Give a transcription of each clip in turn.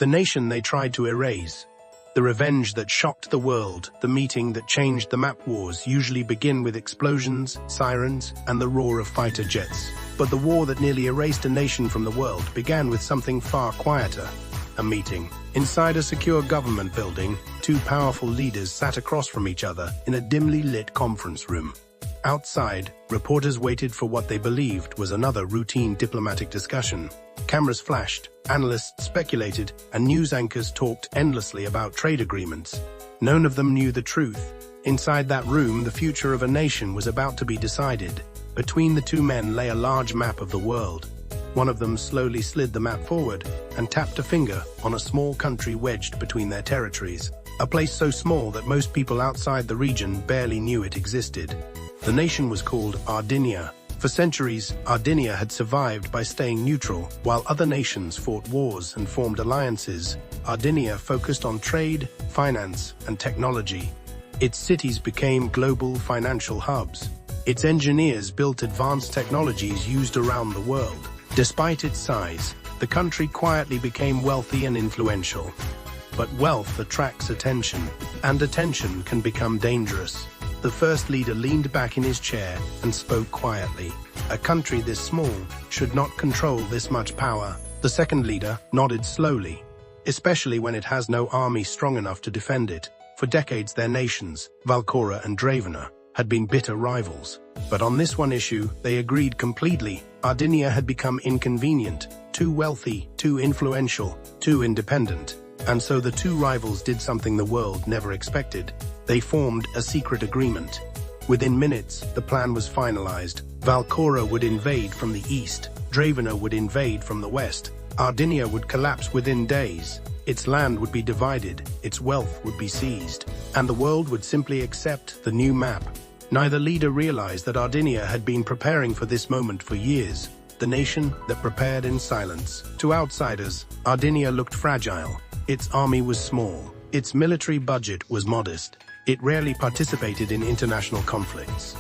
The nation they tried to erase. The revenge that shocked the world, the meeting that changed the map. Wars usually begin with explosions, sirens, and the roar of fighter jets. But the war that nearly erased a nation from the world began with something far quieter. A meeting. Inside a secure government building, two powerful leaders sat across from each other in a dimly lit conference room. Outside, reporters waited for what they believed was another routine diplomatic discussion. Cameras flashed, analysts speculated, and news anchors talked endlessly about trade agreements. None of them knew the truth. Inside that room, the future of a nation was about to be decided. Between the two men lay a large map of the world. One of them slowly slid the map forward and tapped a finger on a small country wedged between their territories. A place so small that most people outside the region barely knew it existed. The nation was called Ardinia. For centuries, Ardinia had survived by staying neutral. While other nations fought wars and formed alliances, Ardinia focused on trade, finance, and technology. Its cities became global financial hubs. Its engineers built advanced technologies used around the world. Despite its size, the country quietly became wealthy and influential. But wealth attracts attention, and attention can become dangerous. The first leader leaned back in his chair and spoke quietly. A country this small should not control this much power. The second leader nodded slowly, especially when it has no army strong enough to defend it. For decades, their nations, Valcora and Dravena, had been bitter rivals. But on this one issue, they agreed completely. Ardinia had become inconvenient, too wealthy, too influential, too independent. And so the two rivals did something the world never expected. They formed a secret agreement. Within minutes, the plan was finalized. Valcora would invade from the east, Dravena would invade from the west. Ardinia would collapse within days. Its land would be divided, its wealth would be seized, and the world would simply accept the new map. Neither leader realized that Ardinia had been preparing for this moment for years. The nation that prepared in silence. To outsiders, Ardinia looked fragile. Its army was small. Its military budget was modest. It rarely participated in international conflicts.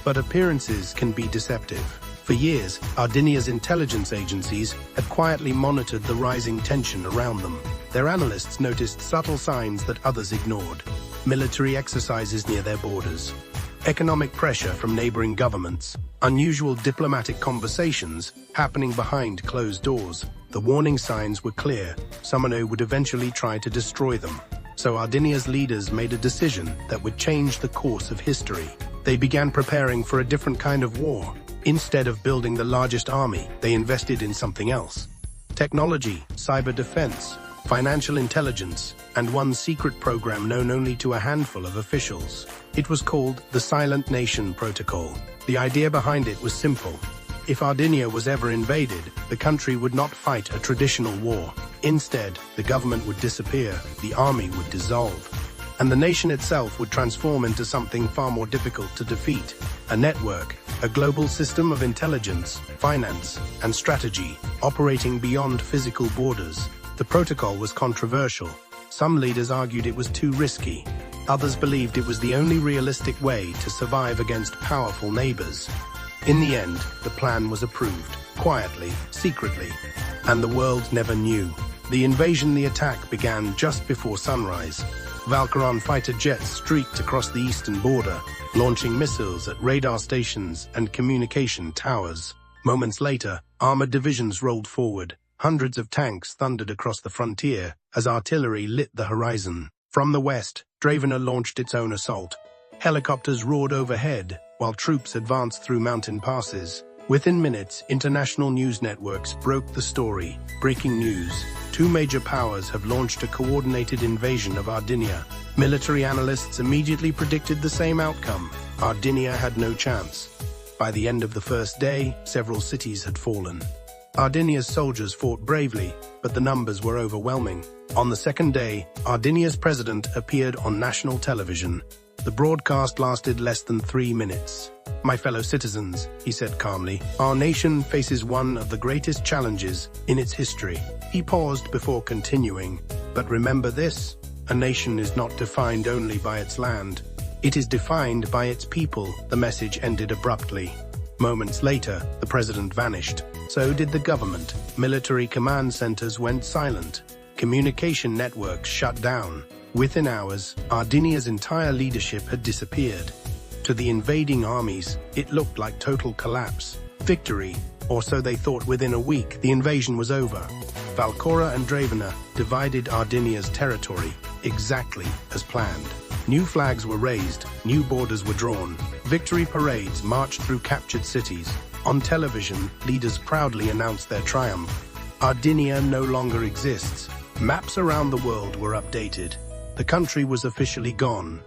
But appearances can be deceptive. For years, Ardinia's intelligence agencies had quietly monitored the rising tension around them. Their analysts noticed subtle signs that others ignored. Military exercises near their borders, economic pressure from neighboring governments, unusual diplomatic conversations happening behind closed doors. The warning signs were clear. Someone would eventually try to destroy them. So Ardinia's leaders made a decision that would change the course of history. They began preparing for a different kind of war. Instead of building the largest army, they invested in something else. Technology, cyber defense, financial intelligence, and one secret program known only to a handful of officials. It was called the Silent Nation Protocol. The idea behind it was simple. If Ardinia was ever invaded, the country would not fight a traditional war. Instead, the government would disappear, the army would dissolve, and the nation itself would transform into something far more difficult to defeat. A network, a global system of intelligence, finance, and strategy, operating beyond physical borders. The protocol was controversial. Some leaders argued it was too risky. Others believed it was the only realistic way to survive against powerful neighbors. In the end, the plan was approved, quietly, secretly, and the world never knew. The attack began just before sunrise. Valkyran fighter jets streaked across the eastern border, launching missiles at radar stations and communication towers. Moments later, armored divisions rolled forward. Hundreds of tanks thundered across the frontier as artillery lit the horizon. From the west, Dravena launched its own assault. Helicopters roared overhead, while troops advanced through mountain passes. Within minutes, international news networks broke the story. Breaking news: 2 major powers have launched a coordinated invasion of Ardinia. Military analysts immediately predicted the same outcome. Ardinia had no chance. By the end of the first day, several cities had fallen. Ardinia's soldiers fought bravely, but the numbers were overwhelming. On the second day, Ardinia's president appeared on national television. The broadcast lasted less than 3 minutes. "My fellow citizens," he said calmly, "our nation faces one of the greatest challenges in its history." He paused before continuing. "But remember this, a nation is not defined only by its land. It is defined by its people." The message ended abruptly. Moments later, the president vanished. So did the government. Military command centers went silent. Communication networks shut down. Within hours, Ardinia's entire leadership had disappeared. To the invading armies, it looked like total collapse. Victory, or so they thought. Within a week, the invasion was over. Valcora and Dravena divided Ardinia's territory, exactly as planned. New flags were raised, new borders were drawn. Victory parades marched through captured cities. On television, leaders proudly announced their triumph. Ardinia no longer exists. Maps around the world were updated. The country was officially gone.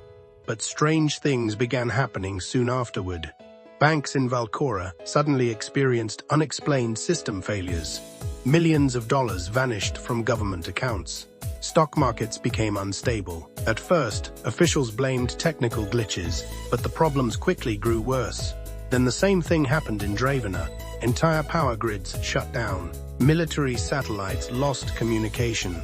But strange things began happening soon afterward. Banks in Valcora suddenly experienced unexplained system failures. Millions of dollars vanished from government accounts. Stock markets became unstable. At first, officials blamed technical glitches, but the problems quickly grew worse. Then the same thing happened in Dravena. Entire power grids shut down. Military satellites lost communication.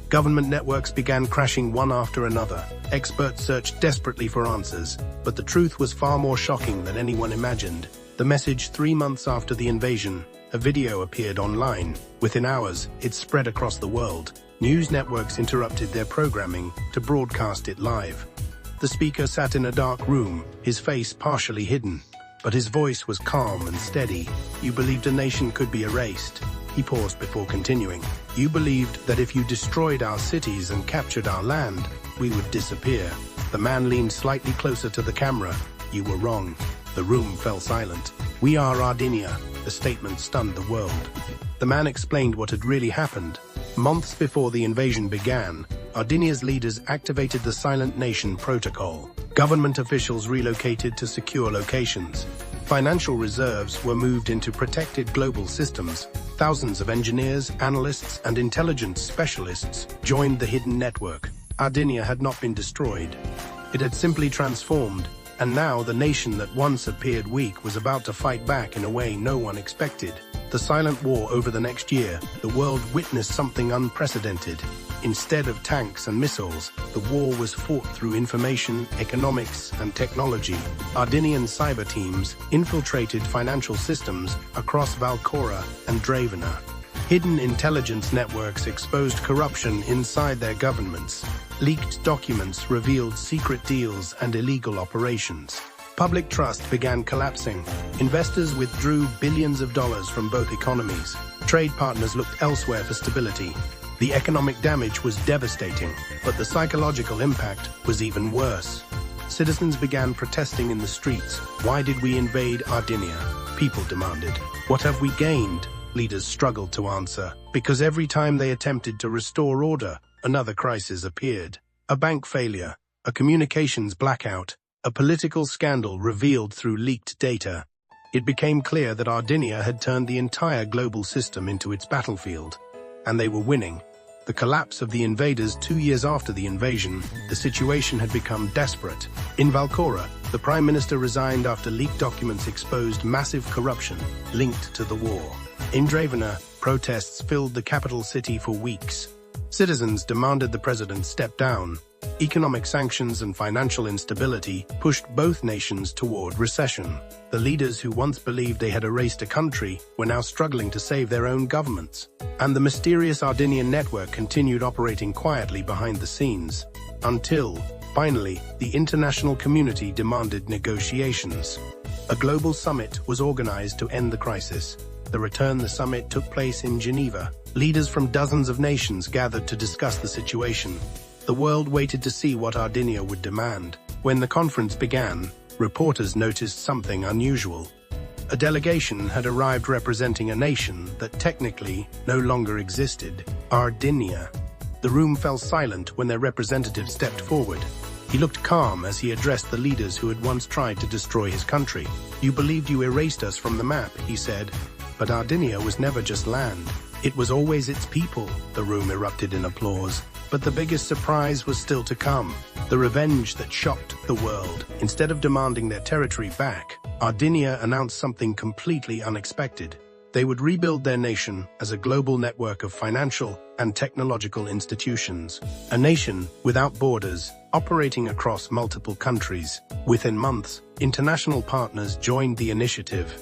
Government networks began crashing one after another. Experts searched desperately for answers, but the truth was far more shocking than anyone imagined. The message 3 months after the invasion, a video appeared online. Within hours, it spread across the world. News networks interrupted their programming to broadcast it live. The speaker sat in a dark room, his face partially hidden, but his voice was calm and steady. You believed a nation could be erased. He paused before continuing. You believed that if you destroyed our cities and captured our land, we would disappear. The man leaned slightly closer to the camera. You were wrong. The room fell silent. We are Ardinia. The statement stunned the world. The man explained what had really happened. Months before the invasion began, Ardinia's leaders activated the Silent Nation Protocol. Government officials relocated to secure locations. Financial reserves were moved into protected global systems. Thousands of engineers, analysts, and intelligence specialists joined the hidden network. Ardinia had not been destroyed. It had simply transformed, and now the nation that once appeared weak was about to fight back in a way no one expected. The silent war over the next year, the world witnessed something unprecedented. Instead of tanks and missiles, the war was fought through information, economics, and technology. Ardinian cyber teams infiltrated financial systems across Valcora and Dravena. Hidden intelligence networks exposed corruption inside their governments. Leaked documents revealed secret deals and illegal operations. Public trust began collapsing. Investors withdrew billions of dollars from both economies. Trade partners looked elsewhere for stability. The economic damage was devastating, but the psychological impact was even worse. Citizens began protesting in the streets. Why did we invade Ardinia? People demanded. What have we gained? Leaders struggled to answer, because every time they attempted to restore order, another crisis appeared. A bank failure, a communications blackout, a political scandal revealed through leaked data. It became clear that Ardinia had turned the entire global system into its battlefield, and they were winning. The collapse of the invaders 2 years after the invasion, the situation had become desperate. In Valcora, the Prime Minister resigned after leaked documents exposed massive corruption linked to the war. In Dravena, protests filled the capital city for weeks. Citizens demanded the president step down. Economic sanctions and financial instability pushed both nations toward recession. The leaders who once believed they had erased a country were now struggling to save their own governments. And the mysterious Ardinian network continued operating quietly behind the scenes. Until, finally, the international community demanded negotiations. A global summit was organized to end the crisis. The summit took place in Geneva. Leaders from dozens of nations gathered to discuss the situation. The world waited to see what Ardinia would demand. When the conference began, reporters noticed something unusual. A delegation had arrived representing a nation that technically no longer existed, Ardinia. The room fell silent when their representative stepped forward. He looked calm as he addressed the leaders who had once tried to destroy his country. You believed you erased us from the map, he said. But Ardinia was never just land. It was always its people. The room erupted in applause. But the biggest surprise was still to come. The revenge that shocked the world. Instead of demanding their territory back, Ardinia announced something completely unexpected. They would rebuild their nation as a global network of financial and technological institutions. A nation without borders, operating across multiple countries. Within months, international partners joined the initiative.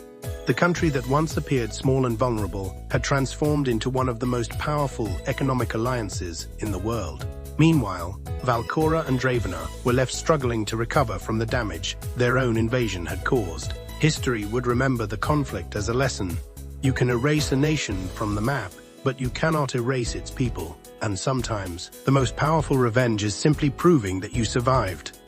The country that once appeared small and vulnerable had transformed into one of the most powerful economic alliances in the world. Meanwhile, Valcora and Dravena were left struggling to recover from the damage their own invasion had caused. History would remember the conflict as a lesson. You can erase a nation from the map, but you cannot erase its people. And sometimes, the most powerful revenge is simply proving that you survived.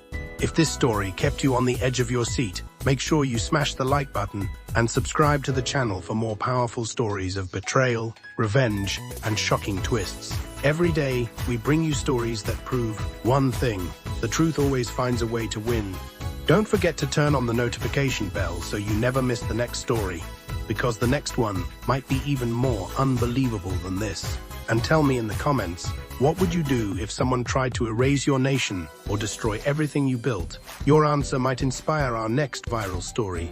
If this story kept you on the edge of your seat, make sure you smash the like button and subscribe to the channel for more powerful stories of betrayal, revenge, and shocking twists. Every day, we bring you stories that prove one thing: the truth always finds a way to win. Don't forget to turn on the notification bell so you never miss the next story, because the next one might be even more unbelievable than this. And tell me in the comments, what would you do if someone tried to erase your nation or destroy everything you built? Your answer might inspire our next viral story.